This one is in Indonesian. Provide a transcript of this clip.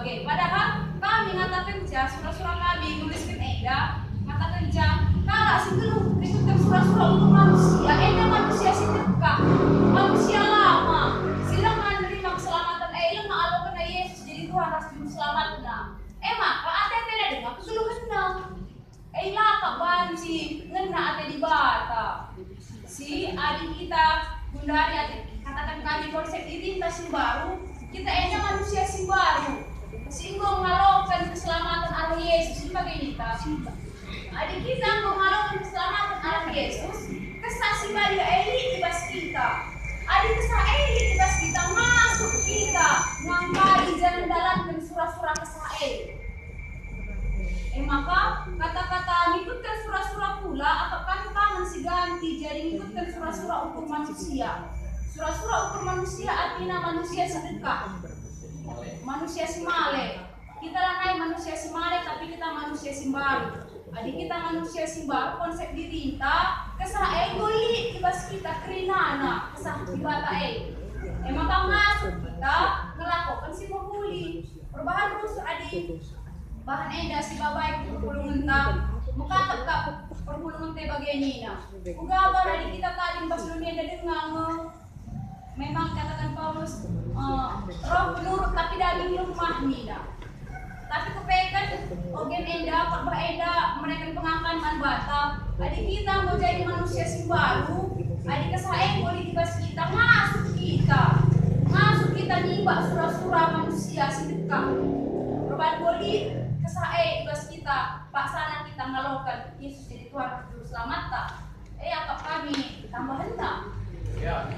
sebagai. Padahal kami ngatakan ja surah-surah kami nuliskan ngatakan ja kalau sebelum itu surah-surah untuk manusia, manusia sedekah, manusia lama, sila menerima keselamatan yang mengalokan Yesus jadi Tuhan ras juru selamatna. Maka ate tidak dengar kesuluhanna. Lah kapan si ngena ate di bata. Si adik kita Bundari adik katakan kami konsep identitas yang baru, kita manusia yang baru. Sehingga mengalahkan keselamatan Allah Yesus sebagai kita. Adik kita mengalahkan keselamatan Allah Yesus, kesah si Maria Eli ibas kita. Adik kesah Eli ibas kita masuk kita mengangkari jalan dalam dan surah-surah kesah Eli. Maka kata-kata ngikutkan surah-surah pula apakah tangan si ganti jadi ngikutkan surah-surah ukur manusia. Surah-surah ukur manusia artinya manusia sedekah, manusia simale. Kita lanai manusia simale tapi kita manusia simbaru. Adik kita manusia simbaru konsep dirinta kesah egoli ibas kita kerinana kesah ibata maka masuk kita melakukan si mahuli perubahan rusuh adik. Bahan si babai perpulungan ta muka tetap perpulungan te bagianina uga dari kita tadi pas dunia ada dengang memang katakan Paulus roh penurut tapi daging lemah nina tapi kepekan ogen pak mereka pengangkan man bata adik kita mau jadi manusia si baru adik kesaeng boleh dibas kita masuk kita nimba surah-surah manusia sedekah perubahan boleh kesae ibas kita paksana kita ngalokan Yesus jadi Tuhan juru selamat apa kami tambahan tak? Ya.